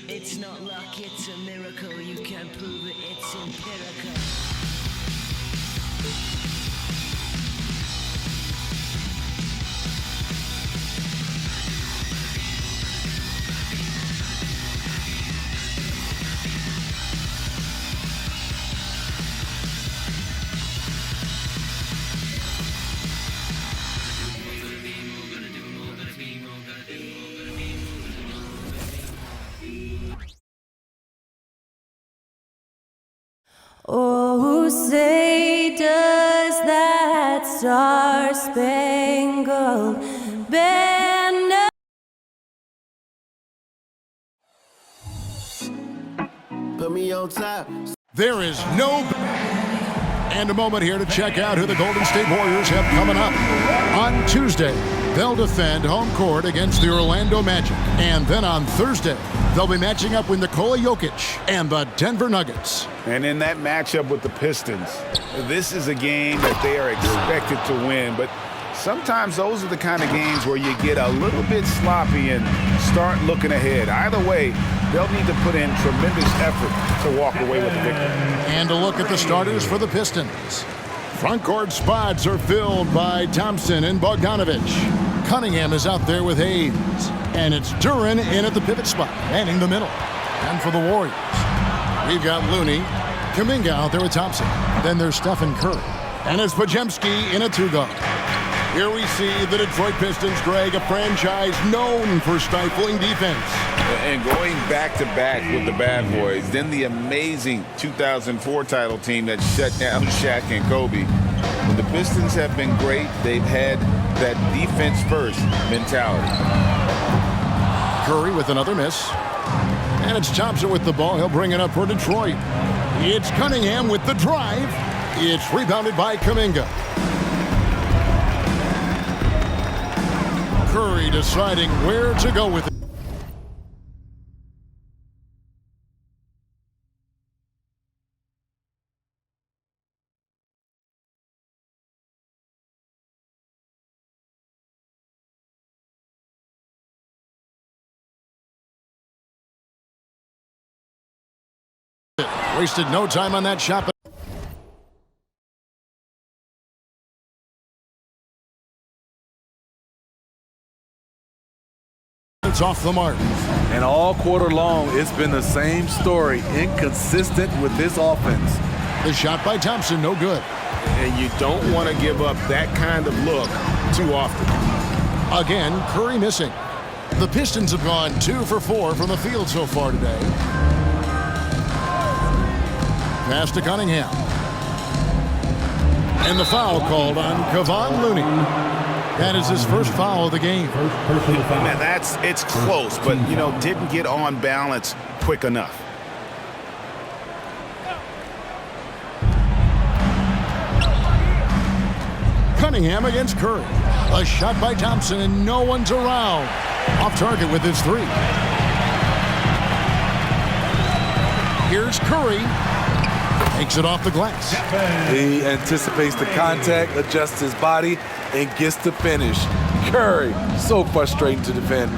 It's not luck, it's a miracle. You can prove it, it's empirical. Oh, say does that star-spangled banner put me on top? There is no... And a moment here to check out who the Golden State Warriors have coming up. On Tuesday, they'll defend home court against the Orlando Magic. And then on Thursday, they'll be matching up with Nikola Jokic and the Denver Nuggets. And in that matchup with the Pistons, this is a game that they are expected to win. But sometimes those are the kind of games where you get a little bit sloppy and start looking ahead. Either way, they'll need to put in tremendous effort to walk away with the victory. And a look at the starters for the Pistons. Front court spots are filled by Thompson and Bogdanovich. Cunningham is out there with Hayes. And it's Duren in at the pivot spot, manning the middle. And for the Warriors, we've got Looney, Kuminga out there with Thompson. Then there's Stephen Curry. And it's Podziemski in a two-guard. Here we see the Detroit Pistons, Greg, a franchise known for stifling defense. And going back-to-back with the bad boys, then the amazing 2004 title team that shut down Shaq and Kobe. When the Pistons have been great, they've had that defense-first mentality. Curry with another miss. And it's Thompson with the ball. He'll bring it up for Detroit. It's Cunningham with the drive. It's rebounded by Kuminga. Curry deciding where to go with it. Wasted no time on that shot. It's off the mark. And all quarter long, it's been the same story. Inconsistent with this offense. The shot by Thompson, no good. And you don't want to give up that kind of look too often. Again, Curry missing. The Pistons have gone 2 for 4 from the field so far today. Pass to Cunningham. And the foul called on Kevon Looney. That is his first foul of the game. Man, it's close, but, didn't get on balance quick enough. Cunningham against Curry. A shot by Thompson, and no one's around. Off target with his three. Here's Curry. Takes it off the glass. He anticipates the contact, adjusts his body, and gets the finish. Curry, so frustrating to defend.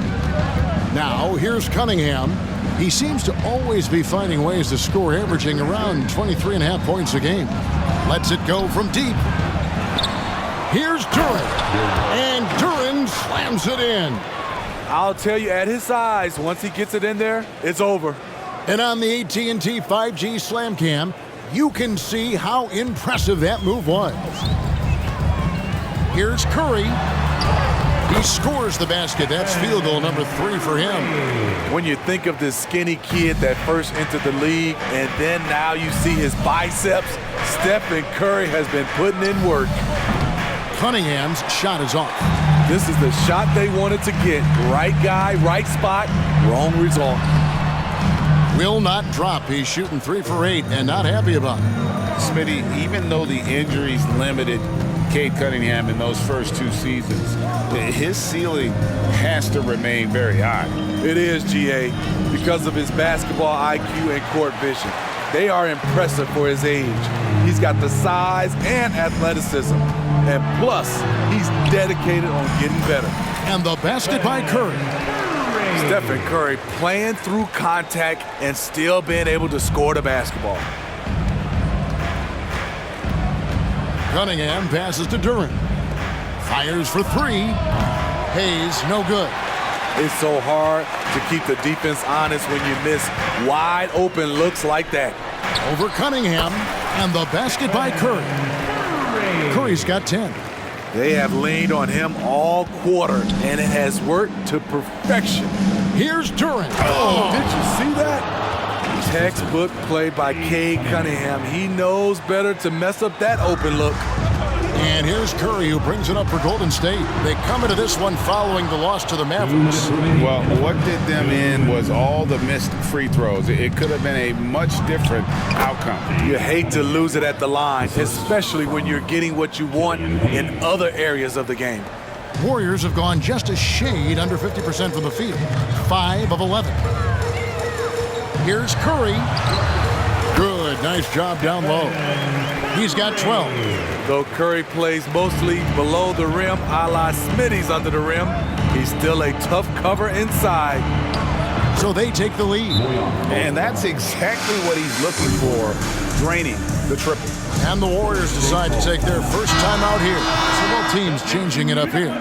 Now, here's Cunningham. He seems to always be finding ways to score, averaging around 23.5 points a game. Lets it go from deep. Here's Duren. And Duren slams it in. I'll tell you, at his size, once he gets it in there, it's over. And on the AT&T 5G Slam Cam, you can see how impressive that move was. Here's Curry. He scores the basket. That's field goal number 3 for him. When you think of this skinny kid that first entered the league, and then now you see his biceps, Stephen Curry has been putting in work. Cunningham's shot is off. This is the shot they wanted to get. Right guy, right spot, wrong result. Will not drop. He's shooting 3 for 8 and not happy about it. Smitty, even though the injuries limited Cade Cunningham in those first 2 seasons, his ceiling has to remain very high. It is, GA, because of his basketball IQ and court vision. They are impressive for his age. He's got the size and athleticism. And plus, he's dedicated on getting better. And the basket by Curry. Stephen Curry playing through contact and still being able to score the basketball. Cunningham passes to Duren. Fires for 3. Hayes, no good. It's so hard to keep the defense honest when you miss wide open looks like that. Over Cunningham, and the basket by Curry. Curry's got 10. They have leaned on him all quarter, and it has worked to perfection. Here's Duren. Oh, did you see that? Textbook play by Cade Cunningham. He knows better to mess up that open look. And here's Curry, who brings it up for Golden State. They come into this one following the loss to the Mavericks. Well, what did them in was all the missed free throws. It could have been a much different outcome. You hate to lose it at the line, especially when you're getting what you want in other areas of the game. Warriors have gone just a shade under 50% from the field. 5 of 11. Here's Curry. Good, nice job down low. He's got 12. Though Curry plays mostly below the rim, a la Smitty's under the rim, he's still a tough cover inside. So they take the lead. And that's exactly what he's looking for, draining the triple. And the Warriors decide to take their first time out here. So both teams changing it up here.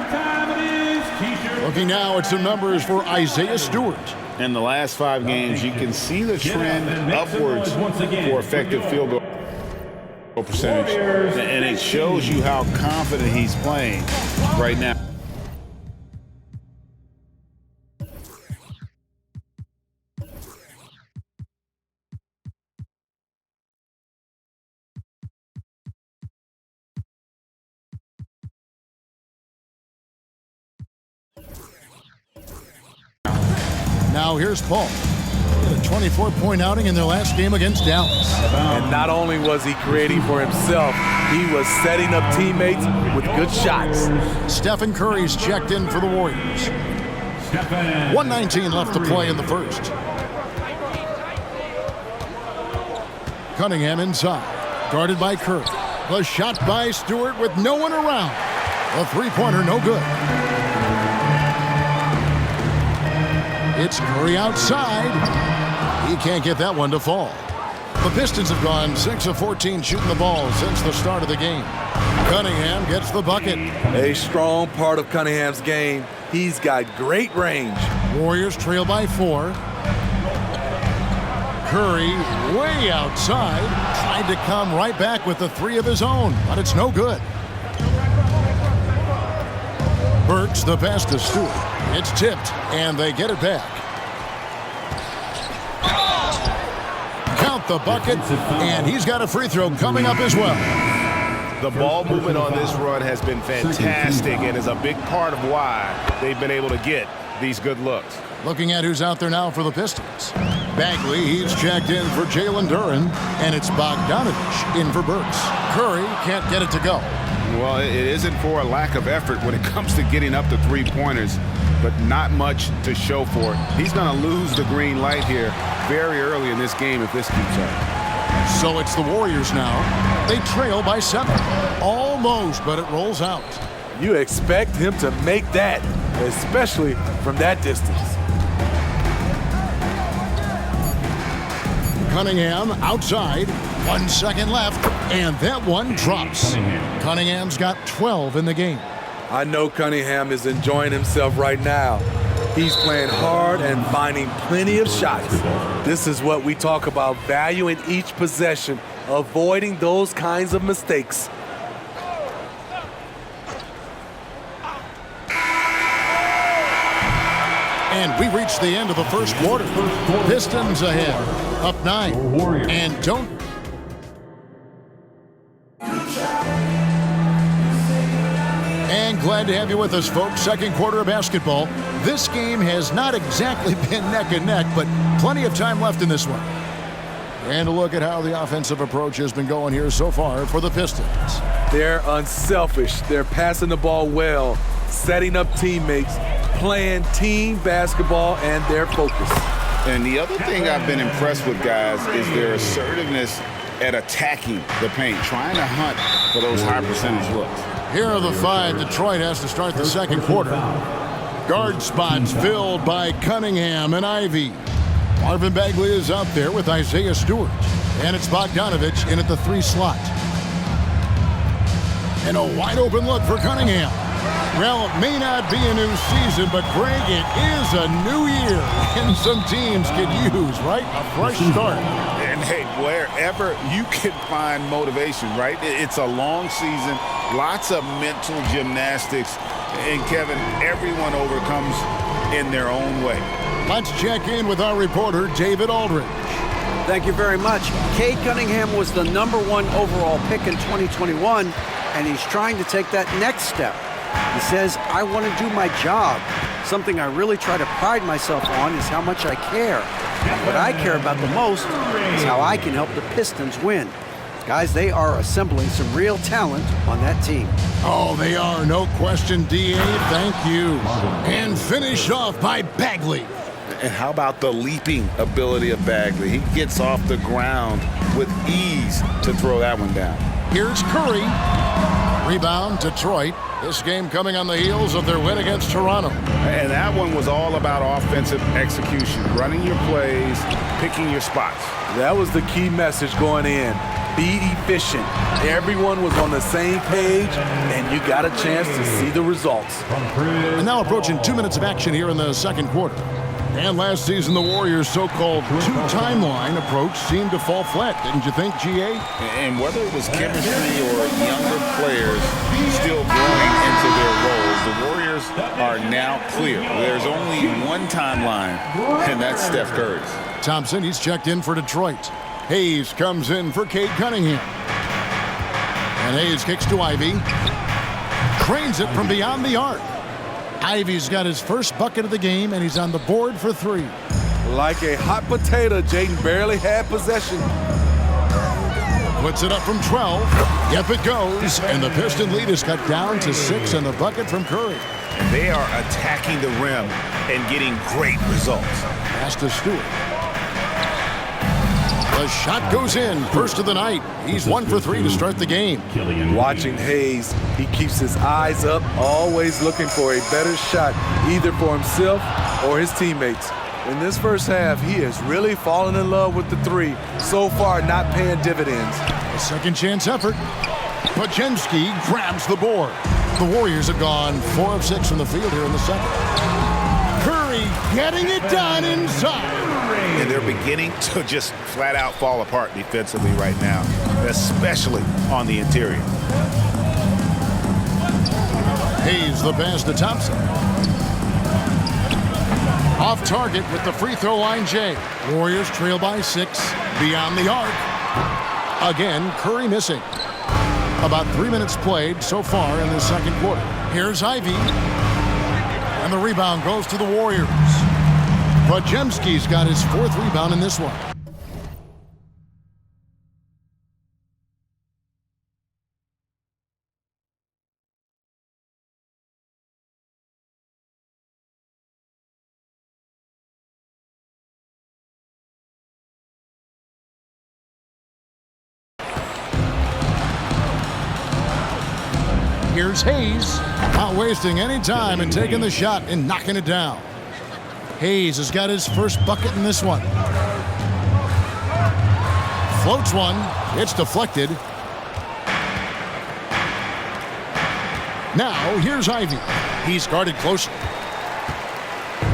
Looking now at some numbers for Isaiah Stewart. In the last 5 games, you can see the trend upwards for effective field goal percentage. And it shows you how confident he's playing right now. Now here's Paul. A 24-point outing in their last game against Dallas. And not only was he creating for himself, he was setting up teammates with good shots. Stephen Curry's checked in for the Warriors. 1:19 left to play in the first. Cunningham inside, guarded by Curry. The shot by Stewart with no one around. The three-pointer no good. It's Curry outside. He can't get that one to fall. The Pistons have gone 6 of 14 shooting the ball since the start of the game. Cunningham gets the bucket. A strong part of Cunningham's game. He's got great range. Warriors trail by 4. Curry way outside. Tried to come right back with the 3 of his own, but it's no good. Burks the pass to Stewart. It's tipped, and they get it back. Count the bucket, and he's got a free throw coming up as well. The ball movement on this run has been fantastic and is a big part of why they've been able to get these good looks. Looking at who's out there now for the Pistons. Bagley, he's checked in for Jalen Duren, and it's Bogdanovich in for Burks. Curry can't get it to go. Well, it isn't for a lack of effort when it comes to getting up to three-pointers, but not much to show for it. He's going to lose the green light here very early in this game if this keeps up. So it's the Warriors now. They trail by 7. Almost, but it rolls out. You expect him to make that, especially from that distance. Cunningham outside. 1 second left, and that one drops. Cunningham's got 12 in the game. I know Cunningham is enjoying himself right now. He's playing hard and finding plenty of shots. This is what we talk about, valuing each possession, avoiding those kinds of mistakes. And we reach the end of the first quarter. Pistons ahead, up 9. And don't. And glad to have you with us, folks. Second quarter of basketball. This game has not exactly been neck and neck, but plenty of time left in this one. And a look at how the offensive approach has been going here so far for the Pistons. They're unselfish. They're passing the ball well, setting up teammates, playing team basketball, and their focus. And the other thing I've been impressed with, guys, is their assertiveness at attacking the paint, trying to hunt for those high percentage looks. Here are the 5 Detroit has to start the second quarter. Guard spots filled by Cunningham and Ivy. Marvin Bagley is out there with Isaiah Stewart. And it's Bogdanovich in at the 3 slot. And a wide open look for Cunningham. Well, it may not be a new season, but Greg, it is a new year. And some teams could use, right? A fresh start. And hey, wherever you can find motivation, right? It's a long season, lots of mental gymnastics. And Kevin, everyone overcomes in their own way. Let's check in with our reporter, David Aldridge. Thank you very much. Cade Cunningham was the #1 overall pick in 2021, and he's trying to take that next step. He says, I want to do my job. Something I really try to pride myself on is how much I care. And what I care about the most is how I can help the Pistons win. Guys, they are assembling some real talent on that team. Oh, they are, no question, D.A. Thank you. And finished off by Bagley. And how about the leaping ability of Bagley? He gets off the ground with ease to throw that one down. Here's Curry. Rebound, Detroit. This game coming on the heels of their win against Toronto. And that one was all about offensive execution, running your plays, picking your spots. That was the key message going in. Be efficient. Everyone was on the same page, and you got a chance to see the results. And now approaching 2 minutes of action here in the second quarter. And last season, the Warriors' so-called two-timeline approach seemed to fall flat, didn't you think, G.A.? And whether it was chemistry or younger players still growing into their roles, the Warriors are now clear. There's only one timeline, and that's Steph Curry's. Thompson, he's checked in for Detroit. Hayes comes in for Cade Cunningham. And Hayes kicks to Ivy. Trains it from beyond the arc. Ivy's got his first bucket of the game, and he's on the board for 3. Like a hot potato, Jaden barely had possession. Puts it up from 12. Yep, it goes. And the Piston lead is cut down to 6 and the bucket from Curry. And they are attacking the rim and getting great results. Pass to Stewart. The shot goes in. First of the night. He's 1 for 3 to start the game. Watching Hayes, he keeps his eyes up, always looking for a better shot, either for himself or his teammates. In this first half, he has really fallen in love with the 3. So far, not paying dividends. A second chance effort. Pajemski grabs the board. The Warriors have gone 4 of 6 from the field here in the second. Curry getting it done inside. And they're beginning to just flat out fall apart defensively right now, especially on the interior. Hayes the pass to Thompson. Off target with the free throw line, Jay. Warriors trail by 6 beyond the arc. Again, Curry missing. About 3 minutes played so far in the second quarter. Here's Ivy. And the rebound goes to the Warriors. Podziemski's got his 4th rebound in this one. Here's Hayes, not wasting any time and taking the shot and knocking it down. Hayes has got his first bucket in this one. Floats one. It's deflected. Now, here's Ivy. He's guarded closely.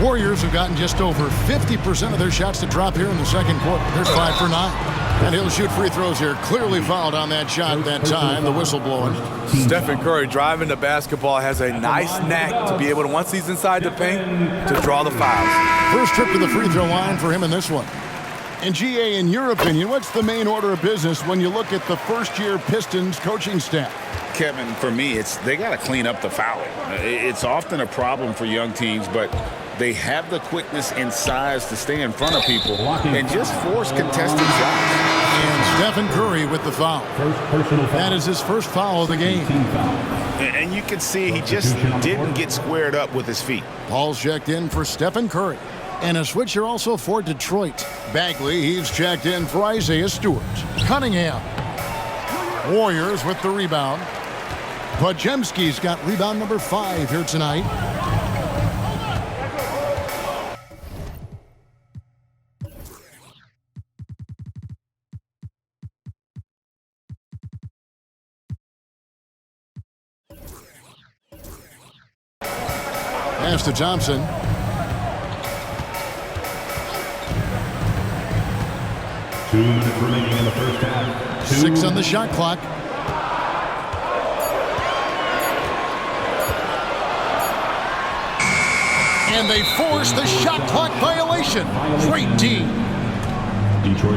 Warriors have gotten just over 50% of their shots to drop here in the second quarter. They're 5 for 9. And he'll shoot free throws here. Clearly fouled on that shot that time. The whistle blowing. Stephen Curry driving the basketball has a nice knack to be able to, once he's inside the paint, to draw the fouls. First trip to the free throw line for him in this one. And GA, in your opinion, what's the main order of business when you look at the first-year Pistons coaching staff? Kevin, for me, they got to clean up the fouling. It's often a problem for young teams, but they have the quickness and size to stay in front of people and just force contested shots. And Stephen Curry with the foul. That is his first foul of the game. And you can see he just didn't get squared up with his feet. Paul's checked in for Stephen Curry. And a switcher also for Detroit. Bagley, he's checked in for Isaiah Stewart. Cunningham. Warriors with the rebound. Podziemski's got rebound number 5 here tonight. Pass to Thompson. Two minutes remaining in the first half. 6 on the shot clock. And they force the shot clock violation. Great D.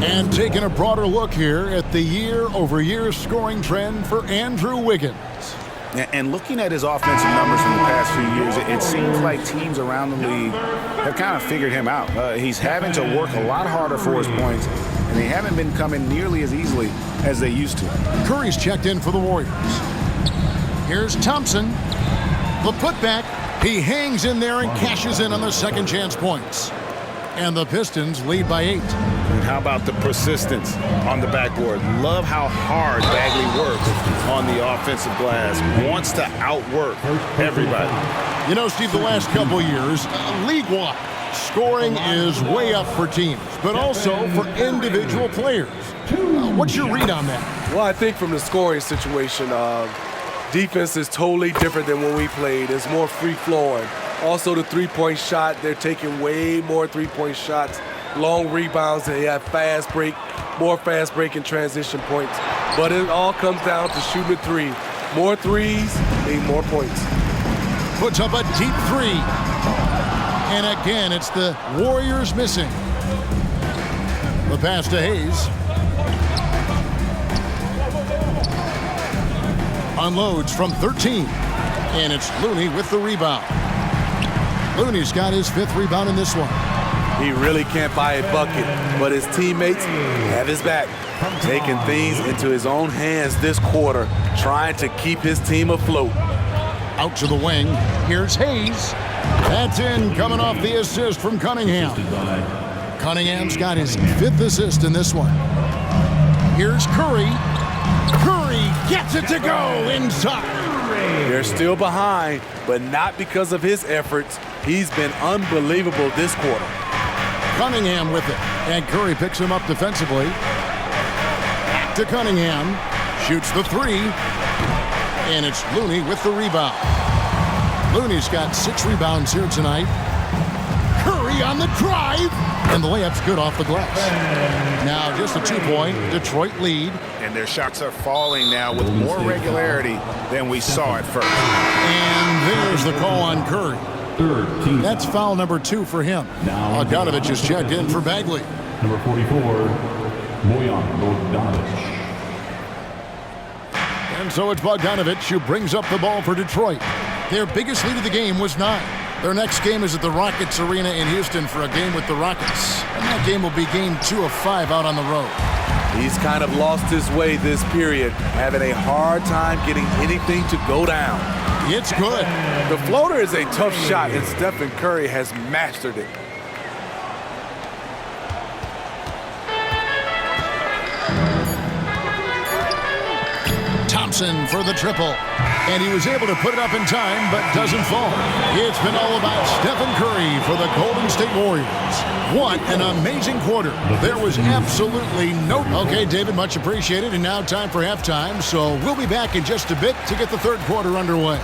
And taking a broader look here at the year-over-year scoring trend for Andrew Wiggins. And looking at his offensive numbers from the past few years, it seems like teams around the league have kind of figured him out. He's having to work a lot harder for his points, and they haven't been coming nearly as easily as they used to. Curry's checked in for the Warriors. Here's Thompson. The putback. He hangs in there and cashes in on the second chance points. And the Pistons lead by 8. And how about the persistence on the backboard? Love how hard Bagley works on the offensive glass. Wants to outwork everybody. You know, Steve, the last couple years, league-wide, scoring is way up for teams, but also for individual players. What's your read on that? Well, I think from the scoring situation, defense is totally different than when we played. It's more free-flowing. Also, the three-point shot, they're taking way more three-point shots, long rebounds, they have fast break, more fast break and transition points. But it all comes down to shooting a three. More threes mean more points. Puts up a deep 3. And again, it's the Warriors missing. The pass to Hayes. Unloads from 13. And it's Looney with the rebound. Looney's got his 5th rebound in this one. He really can't buy a bucket, but his teammates have his back. Taking things into his own hands this quarter, trying to keep his team afloat. Out to the wing. Here's Hayes. That's in, coming off the assist from Cunningham. Cunningham's got his 5th assist in this one. Here's Curry. Curry gets it to go inside. They're still behind, but not because of his efforts. He's been unbelievable this quarter. Cunningham with it. And Curry picks him up defensively. Back to Cunningham. Shoots the 3. And it's Looney with the rebound. Looney's got 6 rebounds here tonight. Curry on the drive. And the layup's good off the glass. Now just a 2-point Detroit lead. And their shots are falling now with more regularity than we saw at first. And there's the call on Curry. That's foul number 2 for him. Bogdanovich is checked in for Bagley. Number 44, Bojan Bogdanovic. And so it's Bogdanovich who brings up the ball for Detroit. Their biggest lead of the game was 9. Their next game is at the Rockets Arena in Houston for a game with the Rockets. And that game will be game 2 of 5 out on the road. He's kind of lost his way this period, having a hard time getting anything to go down. It's good. The floater is a tough shot, and Stephen Curry has mastered it. Thompson for the triple. And he was able to put it up in time, but doesn't fall. It's been all about Stephen Curry for the Golden State Warriors. What an amazing quarter. There was absolutely no... Okay, David, much appreciated. And now time for halftime. So we'll be back in just a bit to get the third quarter underway.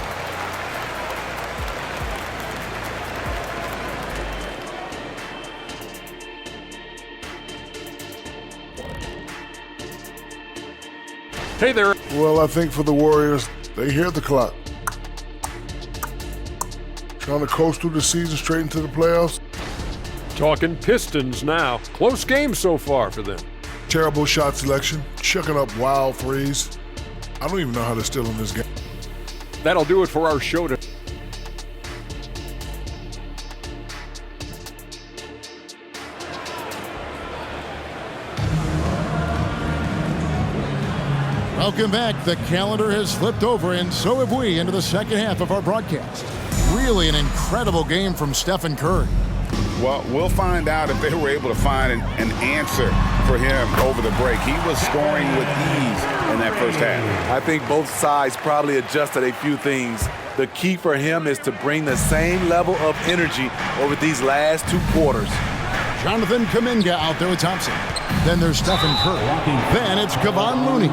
Hey there. Well, I think for the Warriors, they hear the clock. Trying to coast through the season straight into the playoffs. Talking Pistons now. Close game so far for them. Terrible shot selection, chucking up wild threes. I don't even know how they're still in this game. That'll do it for our show today. Welcome back. The calendar has flipped over, and so have we, into the second half of our broadcast. Really an incredible game from Stephen Curry. Well, we'll find out if they were able to find an answer for him over the break. He was scoring with ease in that first half. I think both sides probably adjusted a few things. The key for him is to bring the same level of energy over these last 2 quarters. Jonathan Kuminga out there with Thompson. Then there's Stephen Curry. Then it's Kevon Looney.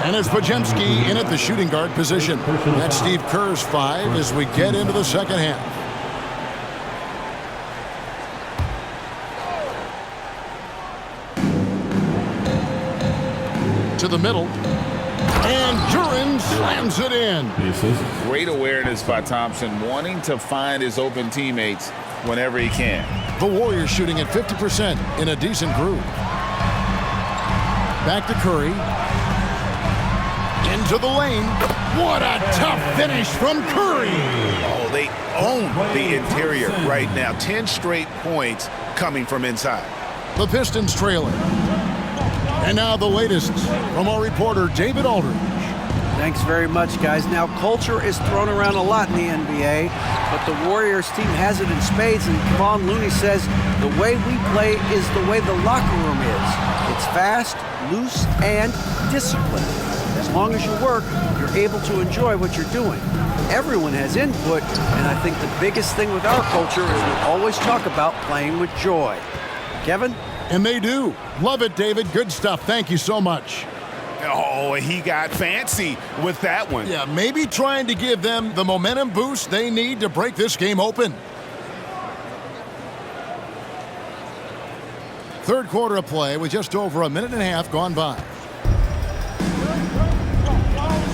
And it's Podziemski in at the shooting guard position. That's Steve Kerr's 5 as we get into the second half. To the middle. And Duren slams it in. Great awareness by Thompson, wanting to find his open teammates whenever he can. The Warriors shooting at 50% in a decent groove. Back to Curry. Into the lane. What a tough finish from Curry. Oh, they own the interior right now. 10 straight points coming from inside. The Pistons trailing. And now the latest from our reporter, David Aldridge. Thanks very much, guys. Now, culture is thrown around a lot in the NBA, but the Warriors team has it in spades, and Kevon Looney says the way we play is the way the locker room is. It's fast, loose, and disciplined. As long as you work, you're able to enjoy what you're doing. Everyone has input, and I think the biggest thing with our culture is we always talk about playing with joy. Kevin? And they do. Love it, David. Good stuff. Thank you so much. Oh, he got fancy with that one. Yeah, maybe trying to give them the momentum boost they need to break this game open. Third quarter of play with just over a minute and a half gone by.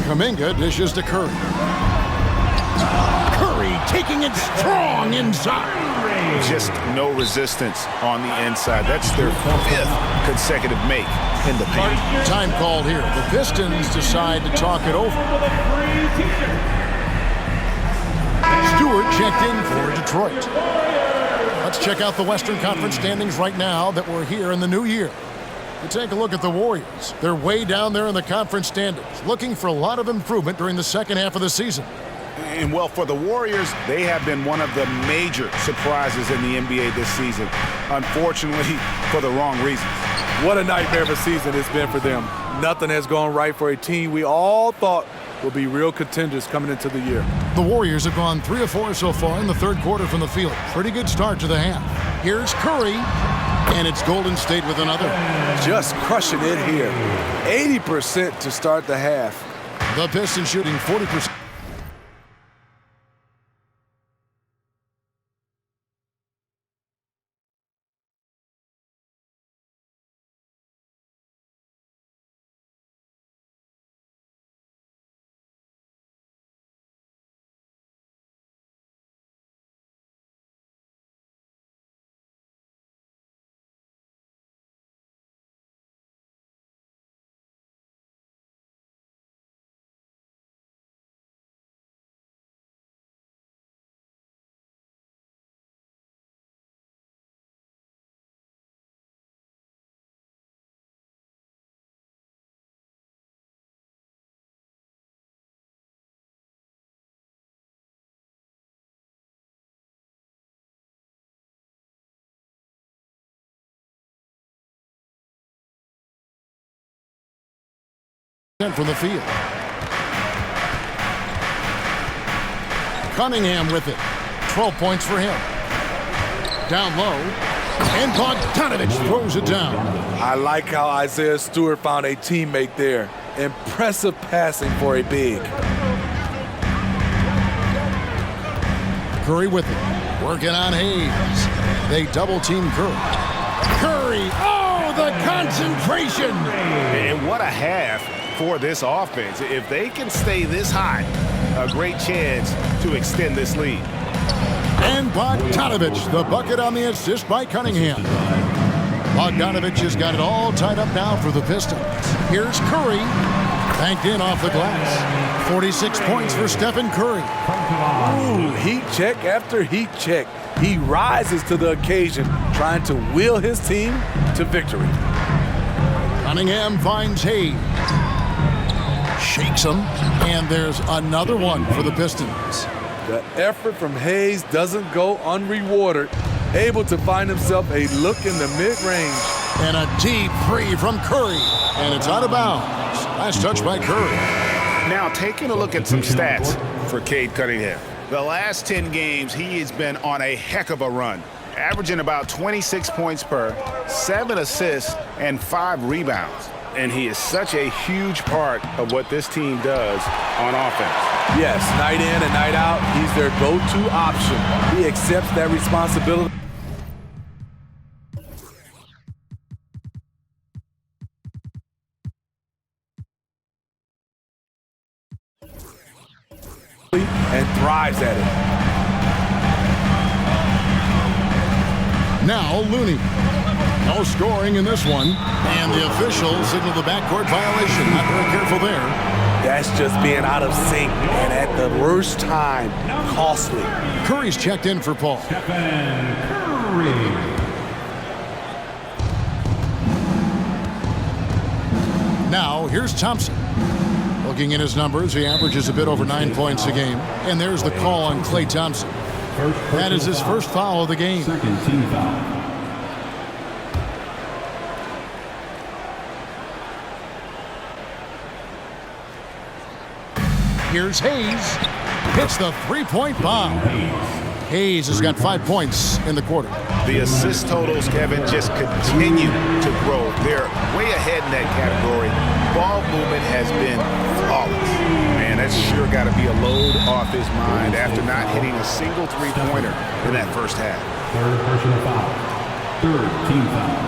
Kuminga dishes to Curry. Curry taking it strong inside. Just no resistance on the inside. That's their 5th consecutive make in the paint. Time called here. The Pistons decide to talk it over. Stewart checked in for Detroit. Let's check out the Western Conference standings right now that we're here in the new year. You take a look at the Warriors. They're way down there in the conference standings, looking for a lot of improvement during the second half of the season. And, well, for the Warriors, they have been one of the major surprises in the NBA this season, unfortunately, for the wrong reasons. What a nightmare of a season it's been for them. Nothing has gone right for a team we all thought would be real contenders coming into the year. The Warriors have gone 3 of 4 so far in the third quarter from the field. Pretty good start to the half. Here's Curry, and it's Golden State with another. Just crushing it here. 80% to start the half. The Pistons shooting 40%. from the field. Cunningham with it. 12 points for him. Down low. And Bogdanovich throws it down. I like how Isaiah Stewart found a teammate there. Impressive passing for a big. Curry with it. Working on Hayes. They double-team Curry. Curry. Oh, the concentration. And what a half for this offense. If they can stay this high, a great chance to extend this lead. And Bogdanovich, the bucket on the assist by Cunningham. Bogdanovich has got it all tied up now for the Pistons. Here's Curry, banked in off the glass. 46 points for Stephen Curry. Ooh, heat check after heat check. He rises to the occasion, trying to wheel his team to victory. Cunningham finds Hayes. Shakes him, and there's another one for the Pistons. The effort from Hayes doesn't go unrewarded. Able to find himself a look in the mid-range. And a deep three from Curry. And it's out of bounds. Nice touch by Curry. Now taking a look at some stats for Cade Cunningham. The last 10 games, he has been on a heck of a run. Averaging about 26 points per, 7 assists, and 5 rebounds. And he is such a huge part of what this team does on offense. Yes, night in and night out, he's their go-to option. He accepts that responsibility. And thrives at it. Now Looney. No scoring in this one. And the official signaled the backcourt violation. Not very careful there. That's just being out of sync and at the worst time, costly. Curry's checked in for Paul. Stephen Curry. Now here's Thompson. Looking at his numbers, he averages a bit over 9 points a game. And there's the call on Klay Thompson. That is his first foul of the game. Second team foul. Here's Hayes. Hits the three-point bomb. Hayes has got 5 points in the quarter. The assist totals, Kevin, just continue to grow. They're way ahead in that category. Ball movement has been flawless. Man, that's sure got to be a load off his mind after not hitting a single three-pointer in that first half. Third personal foul. Third team foul.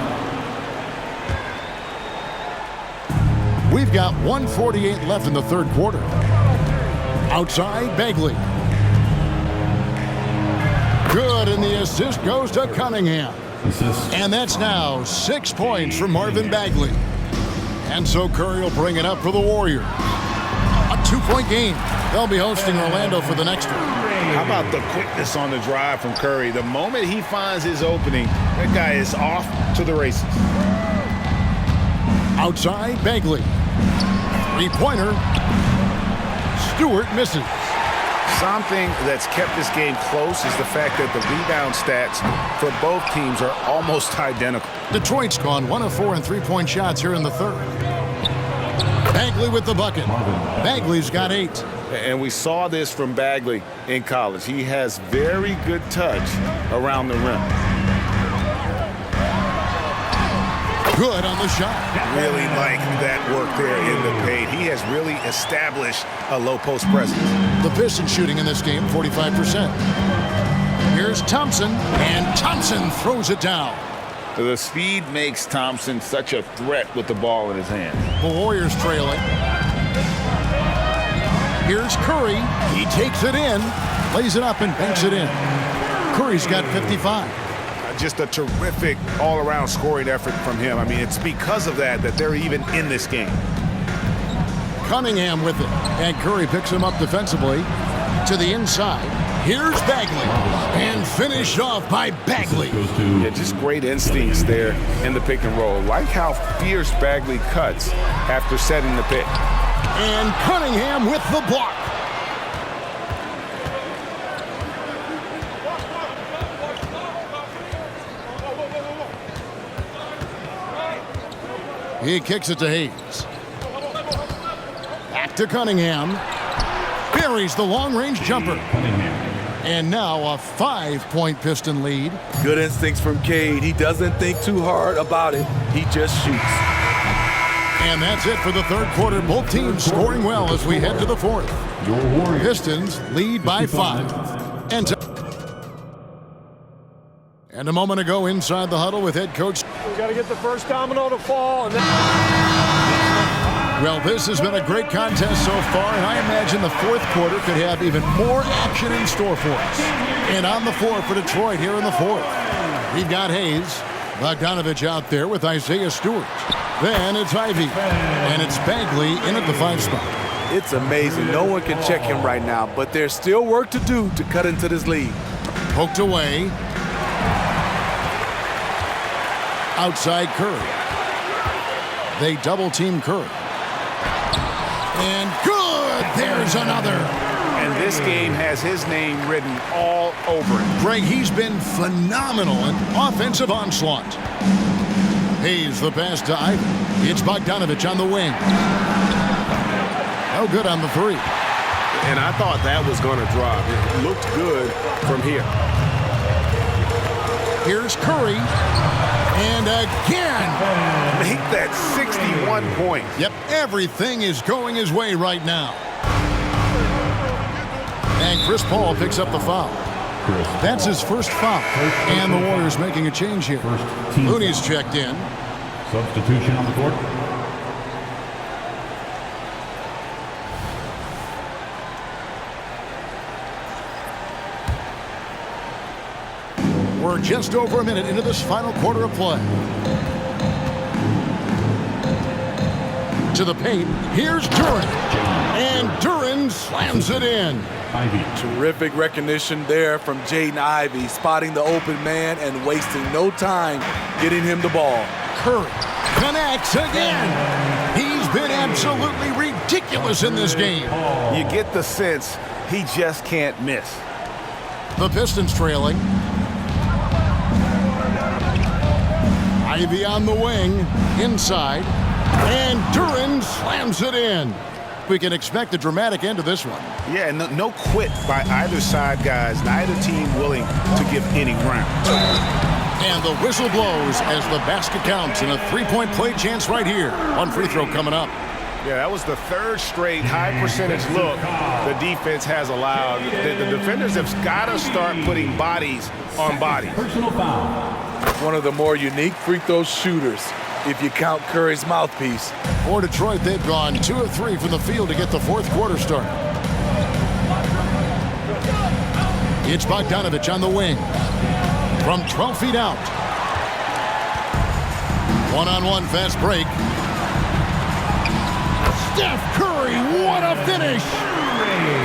We've got 1:48 left in the third quarter. Outside, Bagley. Good, and the assist goes to Cunningham. Assist. And that's now 6 points for Marvin Bagley. And so Curry will bring it up for the Warriors. A 2-point game. They'll be hosting Orlando for the next one. How about the quickness on the drive from Curry? The moment he finds his opening, that guy is off to the races. Outside, Bagley. Three-pointer. Stewart misses. Something that's kept this game close is the fact that the rebound stats for both teams are almost identical. Detroit's gone 1 of 4 in three-point shots here in the third. Bagley with the bucket. Bagley's got 8. And we saw this from Bagley in college. He has very good touch around the rim. Good on the shot. Really like that work there in the paint. He has really established a low post presence. The Pistons shooting in this game 45%. Here's Thompson, and Thompson throws it down. The speed makes Thompson such a threat with the ball in his hand. The Warriors trailing. Here's Curry. He takes it in, lays it up, and banks it in. Curry's got 55. Just a terrific all-around scoring effort from him. I mean, it's because of that they're even in this game. Cunningham with it, and Curry picks him up defensively to the inside. Here's Bagley, and finished off by Bagley. Yeah, just great instincts there in the pick and roll. Like how fierce Bagley cuts after setting the pick. And Cunningham with the block. He kicks it to Hayes. Back to Cunningham. Buries the long-range jumper. And now a 5-point Piston lead. Good instincts from Cade. He doesn't think too hard about it. He just shoots. And that's it for the third quarter. Both teams scoring well as we head to the fourth. Pistons lead by 5. And a moment ago inside the huddle with head coach. We got to get the first domino to fall. And Well, this has been a great contest so far, and I imagine the fourth quarter could have even more action in store for us. And on the floor for Detroit here in the fourth, we've got Hayes, Bogdanovich out there with Isaiah Stewart. Then it's Ivy, and it's Bagley in at the 5 spot. It's amazing. No one can check him right now, but there's still work to do to cut into this lead. Poked away. Outside Curry. They double-team Curry. And good! There's another. And this game has his name written all over it. Greg, he's been phenomenal in offensive onslaught. Hayes the pass to Ivy. It's Bogdanovich on the wing. No good on the 3. And I thought that was going to drop. It looked good from here. Here's Curry. And again. Make that 61 points. Yep, everything is going his way right now. And Chris Paul picks up the foul. That's his first foul. And the Warriors making a change here. Looney's checked in. Substitution on the court. We're just over a minute into this final quarter of play. To the paint. Here's Duren. And Duren slams it in. Ivy. Terrific recognition there from Jaden Ivey, spotting the open man and wasting no time getting him the ball. Curry connects again. He's been absolutely ridiculous in this game. You get the sense he just can't miss. The Pistons trailing. Ivy on the wing, inside, and Duren slams it in. We can expect a dramatic end to this one. Yeah, no quit by either side, guys. Neither team willing to give any ground. And the whistle blows as the basket counts and a 3-point play chance right here. One free throw coming up. Yeah, that was the third straight high percentage look the defense has allowed. The defenders have got to start putting bodies on bodies. Personal foul. One of the more unique free throw shooters, if you count Curry's mouthpiece. For Detroit, they've gone 2 of 3 from the field to get the fourth quarter started. It's Bogdanovich on the wing. From 12 feet out. One-on-one fast break. Steph Curry, what a finish!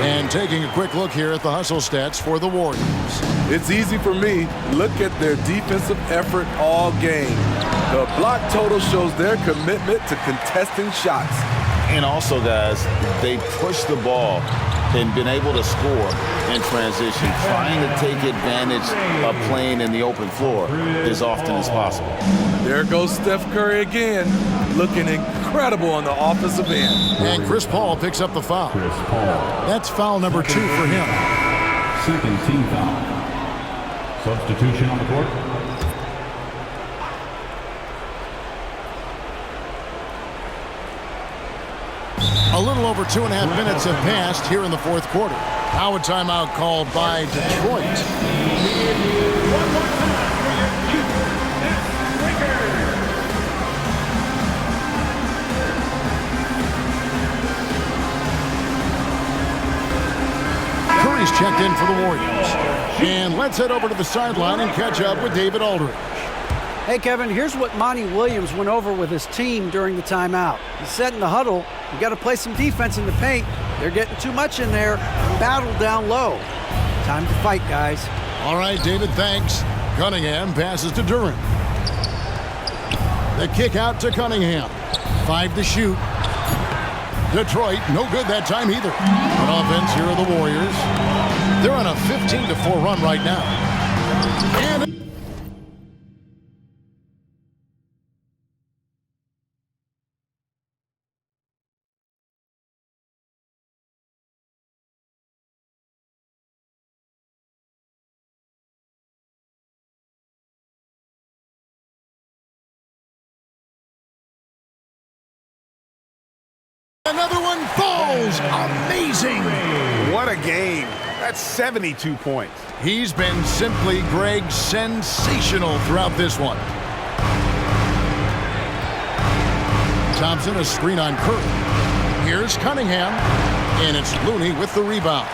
And taking a quick look here at the hustle stats for the Warriors. It's easy for me. Look at their defensive effort all game. The block total shows their commitment to contesting shots. And also, guys, they push the ball and been able to score in transition, trying to take advantage of playing in the open floor as often as possible. There goes Steph Curry again, looking incredible on the offensive end. And Chris Paul picks up the foul. Chris Paul. That's foul number 2 for him. Second team foul. Substitution on the court. A little over 2.5 minutes have passed here in the fourth quarter. Now a timeout called by Detroit. Curry's checked in for the Warriors. And let's head over to the sideline and catch up with David Aldridge. Hey, Kevin, here's what Monty Williams went over with his team during the timeout. He said in the huddle, you got to play some defense in the paint. They're getting too much in there. Battle down low. Time to fight, guys. All right, David, thanks. Cunningham passes to Duren. The kick out to Cunningham. 5 to shoot. Detroit, no good that time either. On offense, here are the Warriors. They're on a 15-4 run right now. And Another one falls. Amazing. What a game. That's 72 points. He's been simply, Greg, sensational throughout this one. Thompson, a screen on Curry. Here's Cunningham, and it's Looney with the rebound.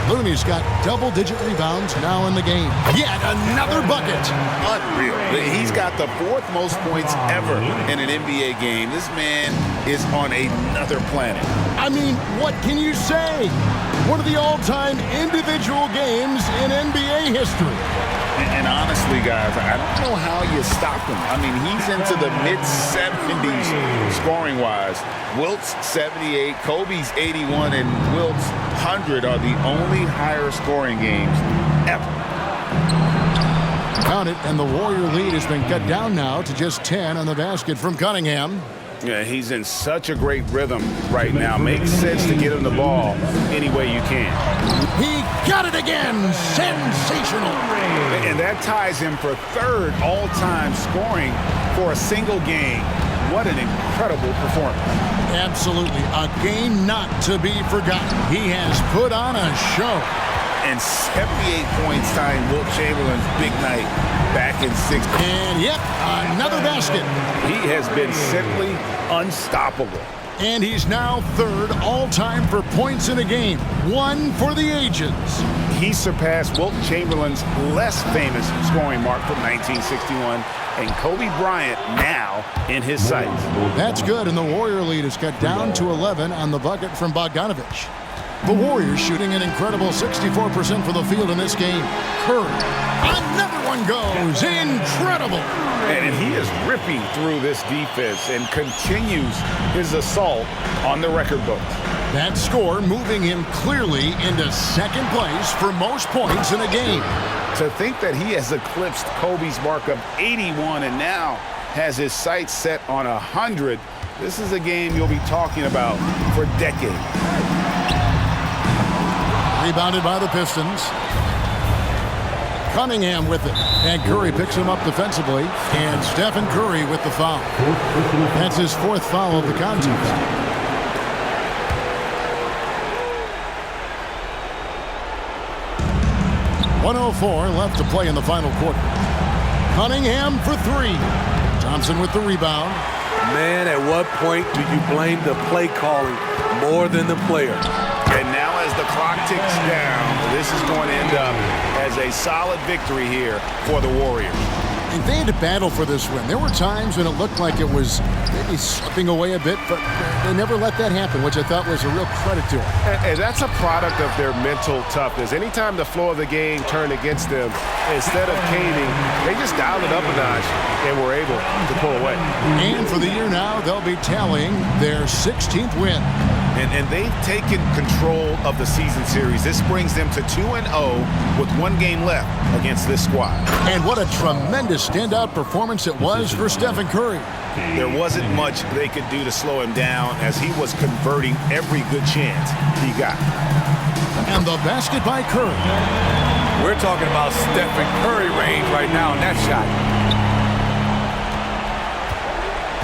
Looney's got double-digit rebounds now in the game. Yet another bucket. Unreal. He's got the 4th most points ever in an NBA game. This man is on another planet. I mean, what can you say? One of the all-time individual games in NBA history. And honestly, guys, I don't know how you stop him. I mean, he's into the mid-70s scoring-wise. Wilt's 78, Kobe's 81, and Wilt's 100 are the only higher scoring games ever. Count it, and the Warrior lead has been cut down now to just 10 on the basket from Cunningham. Yeah, he's in such a great rhythm right now. Makes sense to get him the ball any way you can. He got it again. Sensational. And that ties him for 3rd all-time scoring for a single game. What an incredible performance. Absolutely. A game not to be forgotten. He has put on a show. And 78 points tying Wilt Chamberlain's big night back in 6. And yep, another basket. He has been simply unstoppable. And he's now 3rd all-time for points in a game. 1 for the ages. He surpassed Wilt Chamberlain's less famous scoring mark from 1961, and Kobe Bryant now in his sights. That's good, and the Warrior lead is cut down to 11 on the bucket from Bogdanovich. The Warriors shooting an incredible 64% for the field in this game. Curry, another one goes. Incredible. And he is ripping through this defense and continues his assault on the record books. That score moving him clearly into 2nd place for most points in a game. To think that he has eclipsed Kobe's mark of 81 and now has his sights set on 100, this is a game you'll be talking about for decades. Rebounded by the Pistons. Cunningham with it. And Curry picks him up defensively. And Stephen Curry with the foul. That's his 4th foul of the contest. .104 left to play in the final quarter. Cunningham for 3. Thompson with the rebound. Man, at what point do you blame the play calling more than the player? And now as the clock ticks down, this is going to end up as a solid victory here for the Warriors. And they had to battle for this win. There were times when it looked like it was maybe slipping away a bit, but they never let that happen, which I thought was a real credit to them. And that's a product of their mental toughness. Anytime the flow of the game turned against them, instead of caving, they just dialed it up a notch and were able to pull away. And for the year now, they'll be tallying their 16th win. And they've taken control of the season series. This brings them to 2-0 with 1 game left against this squad. And what a tremendous standout performance it was for Stephen Curry. There wasn't much they could do to slow him down as he was converting every good chance he got. And the basket by Curry. We're talking about Stephen Curry range right now in that shot.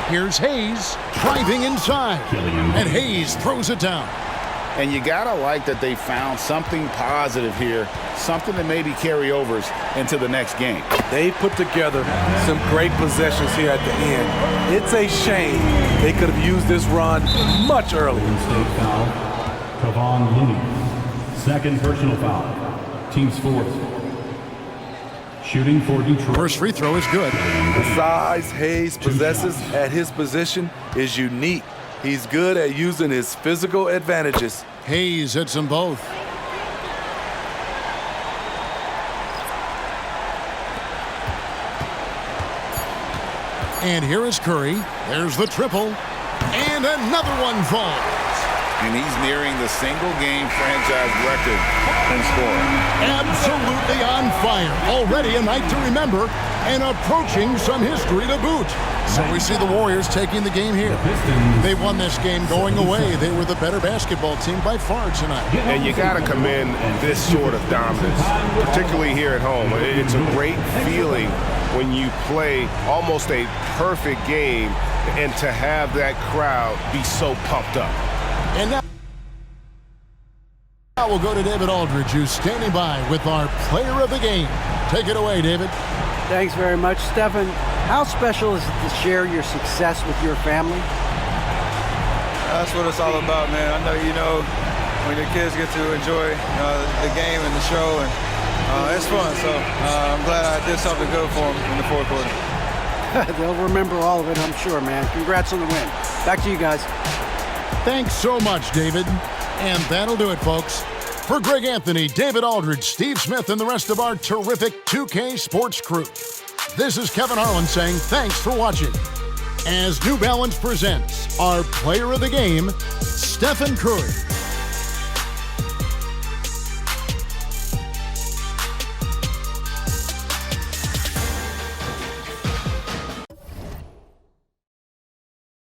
Here's Hayes driving inside. And Hayes throws it down. And you gotta like that they found something positive here, something that maybe carry overs into the next game. They put together some great possessions here at the end. It's a shame they could have used this run much earlier. State foul. Kevon Looney. 2nd personal foul. Team's 4th. Shooting for Detroit. First free throw is good. The size Hayes possesses at his position is unique. He's good at using his physical advantages. Hayes hits them both. And here is Curry. There's the triple. And another one falls. And he's nearing the single-game franchise record in scoring. Absolutely on fire. Already a night to remember and approaching some history to boot. So we see the Warriors taking the game here. They won this game going away. They were the better basketball team by far tonight. And you got to commend this sort of dominance, particularly here at home. It's a great feeling when you play almost a perfect game and to have that crowd be so pumped up. And now we'll go to David Aldridge, who's standing by with our player of the game. Take it away, David. Thanks very much, Stephen. How special is it to share your success with your family? That's what it's all about, man. I know, when your kids get to enjoy the game and the show, and it's fun. So I'm glad I did something good for them in the fourth quarter. They'll remember all of it, I'm sure, man. Congrats on the win. Back to you guys. Thanks so much, David. And that'll do it, folks. For Greg Anthony, David Aldridge, Steve Smith, and the rest of our terrific 2K sports crew, this is Kevin Harlan saying thanks for watching. As New Balance presents our player of the game, Stephen Curry.